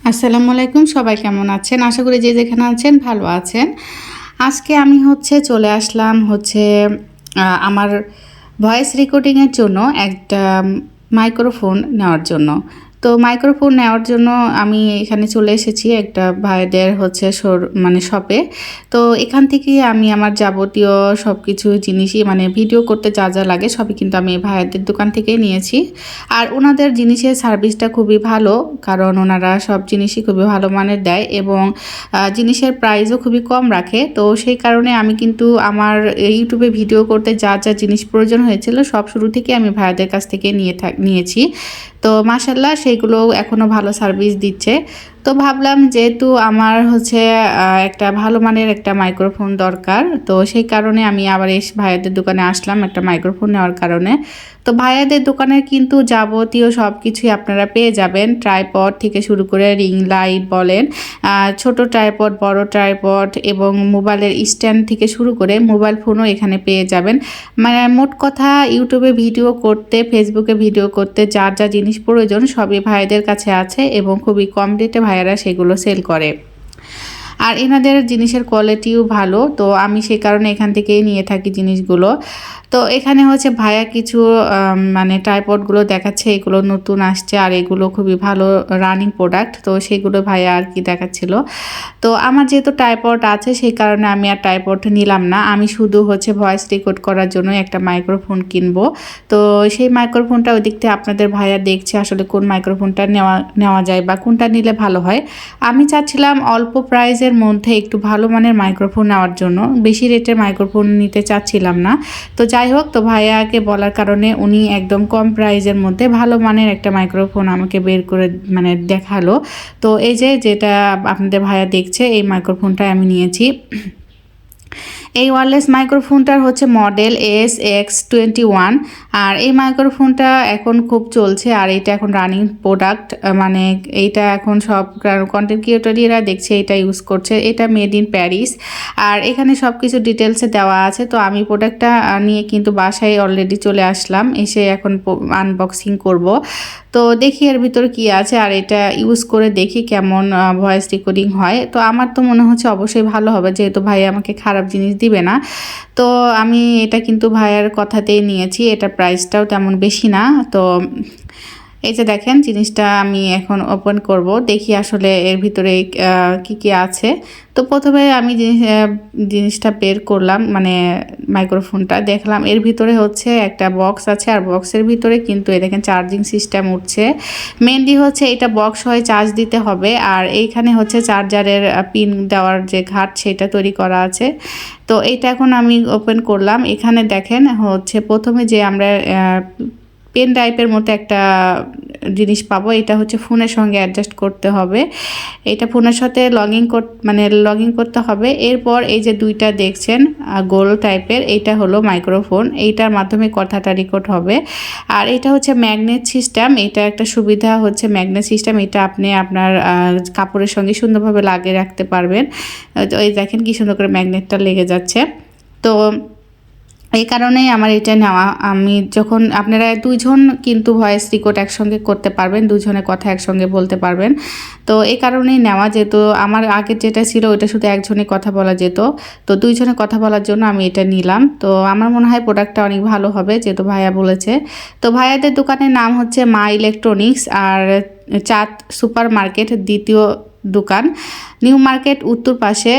আসসালামু আলাইকুম, সবাই কেমন আছেন? আশা করি যে যেখানে আছেন ভালো আছেন। আজকে আমি চলে আসলাম আমার ভয়েস রেকর্ডিংয়ের জন্য একটা মাইক্রোফোন নেওয়ার জন্য। তো মাইক্রোফোন নেওয়ার জন্য আমি এখানে চলে এসেছি একটা ভাইদের শপে। তো এখান থেকে আমি আমার যাবতীয় সব কিছু জিনিসই ভিডিও করতে যা যা লাগে সবই কিন্তু আমি ভাইদের দোকান থেকেই নিয়েছি। আর ওনাদের জিনিসের সার্ভিসটা খুবই ভালো, কারণ ওনারা সব জিনিসই খুবই ভালো মানের দেয় এবং জিনিসের প্রাইসও খুবই কম রাখে। তো সেই কারণে আমি কিন্তু আমার ইউটিউবে ভিডিও করতে যা যা জিনিস প্রয়োজন হয়েছিল সব শুরু থেকে আমি ভাইয়াদের কাছ থেকে নিয়েছি। তো মাশাল্লাহ সেগুলো এখনও ভালো সার্ভিস দিচ্ছে। তো ভাবলাম যেহেতু আমার একটা ভালো মানের একটা মাইক্রোফোন দরকার, তো সেই কারণে আমি আবার এই ভাইয়াদের দোকানে আসলাম একটা মাইক্রোফোন নেওয়ার কারণে। তো ভাইয়াদের দোকানে কিন্তু যাবতীয় সব কিছুই আপনারা পেয়ে যাবেন, ট্রাইপড থেকে শুরু করে রিং লাইট বলেন, ছোট ট্রাইপড, বড় ট্রাইপড এবং মোবাইলের স্ট্যান্ড থেকে শুরু করে মোবাইল ফোনও এখানে পেয়ে যাবেন। মোট কথা ইউটিউবে ভিডিও করতে, ফেসবুকে ভিডিও করতে যার যা জিনিস প্রয়োজন সবই ভাইয়াদের কাছে আছে এবং খুবই কম রেটে ভাইয়ারা সেগুলো সেল করে। আর এনাদের জিনিসের কোয়ালিটিও ভালো, তো আমি সেই কারণে এখান থেকেই নিয়ে থাকি জিনিসগুলো। তো এখানে ভাইয়া কিছু ট্রাইপডগুলো দেখাচ্ছে, এগুলো নতুন আসছে আর এগুলো খুবই ভালো রানিং প্রোডাক্ট, তো সেগুলো ভাইয়া আর কি দেখাচ্ছিল। তো আমার যেহেতু ট্রাইপড আছে সেই কারণে আমি আর ট্রাইপড নিলাম না, আমি শুধু ভয়েস রেকর্ড করার জন্য একটা মাইক্রোফোন কিনবো। তো সেই মাইক্রোফোনটা ওই দিক থেকে আপনাদের ভাইয়া দেখছে আসলে কোন মাইক্রোফোনটা নেওয়া যায় বা কোনটা নিলে ভালো হয়। আমি চাচ্ছিলাম অল্প প্রাইসের মধ্যে একটু ভালো মানের মাইক্রোফোন নেওয়ার জন্য, বেশি রেটের মাইক্রোফোন নিতে চাচ্ছিলাম না। তো যাই হোক, তো ভাইয়াকে বলার কারণে উনি একদম কম প্রাইসের মধ্যে ভালো মানের একটা মাইক্রোফোন আমাকে বের করে দেখালো। তো এই যেটা আপনাদের ভাইয়া দেখছে এই মাইক্রোফোনটাই আমি নিয়েছি। এই ওয়্যারলেস মাইক্রোফোনটার মডেল AS-X21। আর এই মাইক্রোফোনটা এখন খুব চলছে আর এটা এখন রানিং প্রোডাক্ট, এইটা এখন সব কন্টেন্ট ক্রিয়েটররা দেখছে এটা ইউজ করছে। এটা মেড ইন প্যারিস আর এখানে সব কিছু ডিটেলসে দেওয়া আছে। তো আমি প্রোডাক্টটা নিয়ে কিন্তু বাসায় অলরেডি চলে আসলাম, এসে এখন আনবক্সিং করব। তো দেখি এর ভিতরে কি আছে আর এটা ইউজ করে দেখি কেমন ভয়েস রেকর্ডিং হয়। তো আমার তো মনে হচ্ছে অবশ্যই ভালো হবে, যেহেতু ভাই আমাকে খারাপ জিনিস দিবে না। তো আমি এটা কিন্তু ভাইয়ার কথাতেই নিয়েছি, এটা প্রাইসটাও তেমন বেশি না। তো এই যে দেখেন জিনিসটা আমি এখন ওপেন করব, দেখি আসলে এর ভিতরে কি কি আছে। তো প্রথমে আমি জিনিসটা বের করলাম, মাইক্রোফোনটা দেখলাম। এর ভিতরে একটা বক্স আছে আর বক্সের ভিতরে কিন্তু এই দেখেন চার্জিং সিস্টেম উঠছে। মেনলি এটা বক্স হয়ে চার্জ দিতে হবে আর এইখানে চার্জারের পিন দেওয়ার যে ঘাট সেটা তৈরি করা আছে। তো এইটা এখন আমি ওপেন করলাম। এখানে দেখেন প্রথমে যে আমরা পেন ড্রাইভের মতো একটা জিনিস পাবো, এটা ফোনের সঙ্গে অ্যাডজাস্ট করতে হবে। এটা ফোনের সাথে লগ ইন করতে হবে। এরপর এই যে দুইটা দেখছেন গোল টাইপের, এইটা হলো মাইক্রোফোন, এইটার মাধ্যমে কথাটা রেকর্ড হবে। আর এটা ম্যাগনেট সিস্টেম, এটা একটা সুবিধা ম্যাগনেট সিস্টেম, এটা আপনি আপনার কাপড়ের সঙ্গে সুন্দরভাবে লাগিয়ে রাখতে পারবেন। এই দেখেন কি সুন্দর করে ম্যাগনেটটা লেগে যাচ্ছে। তো এই কারণেই আমার এটা নেওয়া। আমি যখন আপনারা দুইজন কিন্তু ভয়েস রেকর্ড একসঙ্গে করতে পারবেন, দুজনে কথা একসঙ্গে বলতে পারবেন। তো এই কারণেই নেওয়া, যেহেতু আমার আগের যেটা ছিল ওইটা শুধু একজনে কথা বলা যেত, তো দুইজনে কথা বলার জন্য আমি এটা নিলাম। তো আমার মনে হয় প্রোডাক্টটা অনেক ভালো হবে, যেহেতু ভাইয়া বলেছে। তো ভাইয়াদের দোকানের নাম মা ইলেকট্রনিক্স আর চাঁদ সুপার মার্কেট দ্বিতীয় দোকান, নিউ মার্কেট উত্তর পাশে,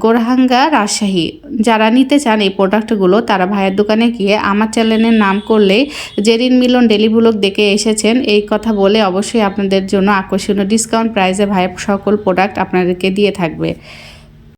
গোরহাঙ্গা, রাজশাহী। যারা নিতে চান এই প্রোডাক্টগুলো তারা ভাইয়ের দোকানে গিয়ে আমার চ্যানেলের নাম করলেই জেরিন মিলন ডেলি ব্লগ দেখে এসেছেন এই কথা বলে অবশ্যই আপনাদের জন্য আকর্ষণীয় ডিসকাউন্ট প্রাইসে ভাইয়ের সকল প্রোডাক্ট আপনাদেরকে দিয়ে থাকবে।